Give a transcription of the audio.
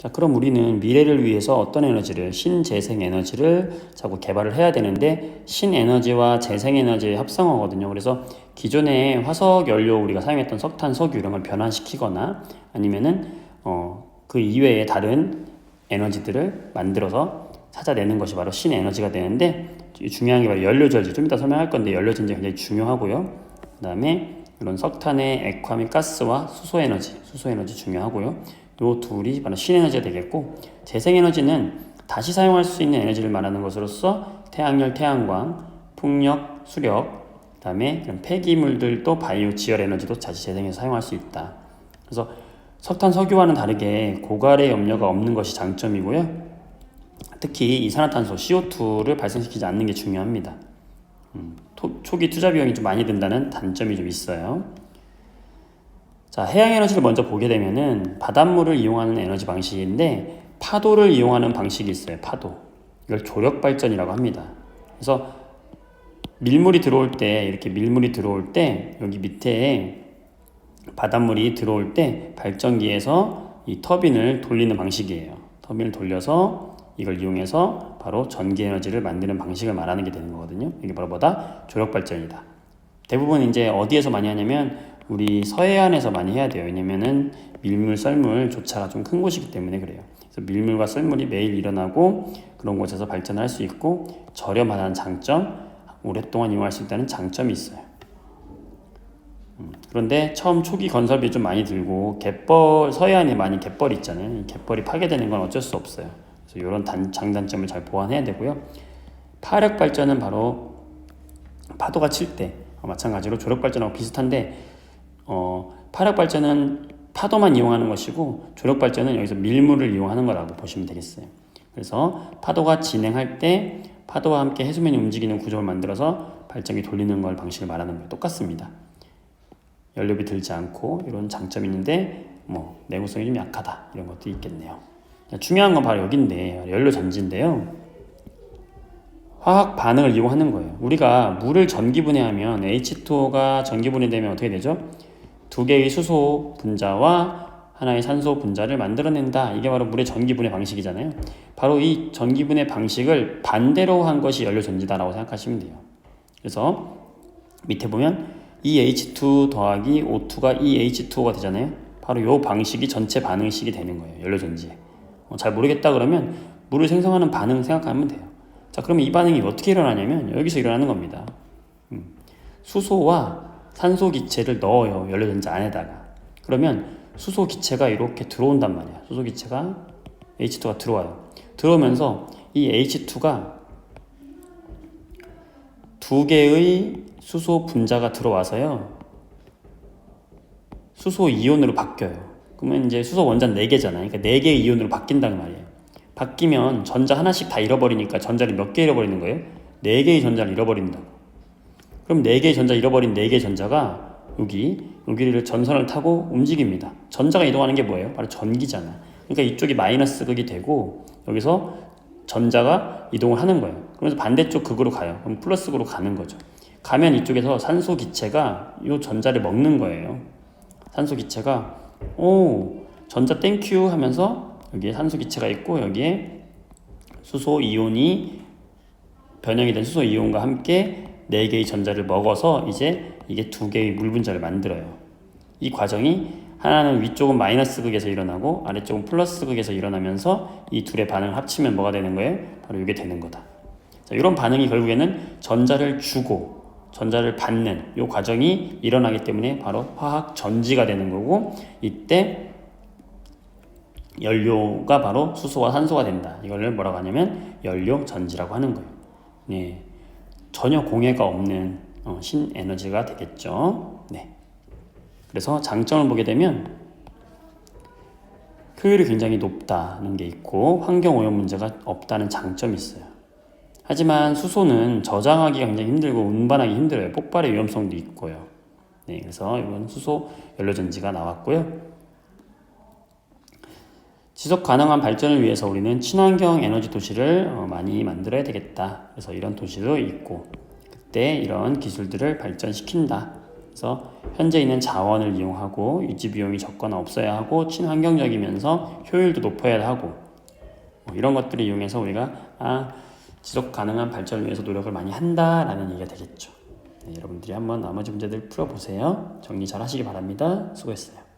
자, 그럼 우리는 미래를 위해서 어떤 에너지를, 신재생 에너지를 자꾸 개발을 해야 되는데, 신에너지와 재생에너지의 합성어거든요. 그래서 기존의 화석 연료 우리가 사용했던 석탄, 석유 이런 걸 변환시키거나 아니면은 그 이외의 다른 에너지들을 만들어서 찾아내는 것이 바로 신에너지가 되는데, 중요한 게 바로 연료전지. 좀 이따 설명할 건데 연료전지가 굉장히 중요하고요. 그 다음에 이런 석탄의 액화 및 가스와 수소에너지 중요하고요. 요 둘이 바로 신에너지가 되겠고, 재생에너지는 다시 사용할 수 있는 에너지를 말하는 것으로서 태양열, 태양광, 풍력, 수력, 그 다음에 이런 폐기물들도 바이오 지열 에너지도 다시 재생해서 사용할 수 있다. 그래서 석탄, 석유와는 다르게 고갈의 염려가 없는 것이 장점이고요. 특히 이산화탄소 CO2를 발생시키지 않는 게 중요합니다. 초기 투자 비용이 좀 많이 든다는 단점이 좀 있어요. 자, 해양 에너지를 먼저 보게 되면은 바닷물을 이용하는 에너지 방식인데, 파도를 이용하는 방식이 있어요. 파도. 이걸 조력 발전이라고 합니다. 그래서 밀물이 들어올 때, 이렇게 밀물이 들어올 때 여기 밑에 바닷물이 들어올 때 발전기에서 이 터빈을 돌리는 방식이에요. 터빈을 돌려서 이걸 이용해서 바로 전기 에너지를 만드는 방식을 말하는 게 되는 거거든요. 이게 바로 뭐다? 조력 발전이다. 대부분 이제 어디에서 많이 하냐면 우리 서해안에서 많이 해야 돼요. 왜냐면은 밀물, 썰물 조차가 좀 큰 곳이기 때문에 그래요. 그래서 밀물과 썰물이 매일 일어나고 그런 곳에서 발전할 수 있고, 저렴하다는 장점, 오랫동안 이용할 수 있다는 장점이 있어요. 그런데 처음 초기 건설비 좀 많이 들고, 서해안에 많이 갯벌이 있잖아요. 이 갯벌이 파괴되는 건 어쩔 수 없어요. 그래서 이런 장단점을 잘 보완해야 되고요. 파력 발전은 바로 파도가 칠 때, 마찬가지로 조력 발전하고 비슷한데, 파력 발전은 파도만 이용하는 것이고, 조력 발전은 여기서 밀물을 이용하는 거라고 보시면 되겠어요. 그래서 파도가 진행할 때 파도와 함께 해수면이 움직이는 구조를 만들어서 발전기 돌리는 걸 방식을 말하는 거예요. 똑같습니다. 연료비 들지 않고 이런 장점이 있는데 내구성이 좀 약하다 이런 것도 있겠네요. 중요한 건 바로 여기인데, 연료 전지인데요. 화학 반응을 이용하는 거예요. 우리가 물을 전기분해하면 H2O가 전기분해되면 어떻게 되죠? 두 개의 수소 분자와 하나의 산소 분자를 만들어낸다. 이게 바로 물의 전기분해 방식이잖아요. 바로 이 전기분해 방식을 반대로 한 것이 연료전지다라고 생각하시면 돼요. 그래서 밑에 보면 EH2 더하기 O2가 EH2O가 되잖아요. 바로 이 방식이 전체 반응식이 되는 거예요. 연료전지에. 잘 모르겠다 그러면 물을 생성하는 반응 생각하면 돼요. 자, 그러면 이 반응이 어떻게 일어나냐면 여기서 일어나는 겁니다. 수소와 산소 기체를 넣어요. 연료전지 안에다가. 그러면 수소 기체가 이렇게 들어온단 말이야. 수소 기체가 H2가 들어와요. 들어오면서 이 H2가 두 개의 수소 분자가 들어와서요, 수소 이온으로 바뀌어요. 그러면 이제 수소 원자는 4개잖아요. 그러니까 4개의 이온으로 바뀐단 말이에요. 바뀌면 전자 하나씩 다 잃어버리니까 전자를 몇 개 잃어버리는 거예요? 4개의 전자를 잃어버린다고. 그럼 4개의 전자 잃어버린 4개의 전자가 여기를 전선을 타고 움직입니다. 전자가 이동하는 게 뭐예요? 바로 전기잖아. 그러니까 이쪽이 마이너스 극이 되고 여기서 전자가 이동을 하는 거예요. 그러면서 반대쪽 극으로 가요. 그럼 플러스 극으로 가는 거죠. 가면 이쪽에서 산소 기체가 이 전자를 먹는 거예요. 산소 기체가 전자 땡큐 하면서 여기에 산소 기체가 있고 여기에 수소 이온이 변형이 된 수소 이온과 함께 4개의 전자를 먹어서 이제 이게 2개의 물 분자를 만들어요. 이 과정이 하나는 위쪽은 마이너스 극에서 일어나고 아래쪽은 플러스 극에서 일어나면서 이 둘의 반응을 합치면 뭐가 되는 거예요? 바로 이게 되는 거다. 자, 이런 반응이 결국에는 전자를 주고 전자를 받는 이 과정이 일어나기 때문에 바로 화학 전지가 되는 거고, 이때 연료가 바로 수소와 산소가 된다. 이걸 뭐라고 하냐면 연료 전지라고 하는 거예요. 네, 전혀 공해가 없는 신에너지가 되겠죠. 네. 그래서 장점을 보게 되면 효율이 굉장히 높다는 게 있고 환경오염 문제가 없다는 장점이 있어요. 하지만 수소는 저장하기가 굉장히 힘들고 운반하기 힘들어요. 폭발의 위험성도 있고요. 네, 그래서 이번 수소 연료전지가 나왔고요. 지속 가능한 발전을 위해서 우리는 친환경 에너지 도시를 많이 만들어야 되겠다. 그래서 이런 도시도 있고 그때 이런 기술들을 발전시킨다. 그래서 현재 있는 자원을 이용하고 유지 비용이 적거나 없어야 하고 친환경적이면서 효율도 높아야 하고 이런 것들을 이용해서 우리가 지속 가능한 발전을 위해서 노력을 많이 한다라는 얘기가 되겠죠. 네, 여러분들이 한번 나머지 문제들 풀어보세요. 정리 잘 하시기 바랍니다. 수고했어요.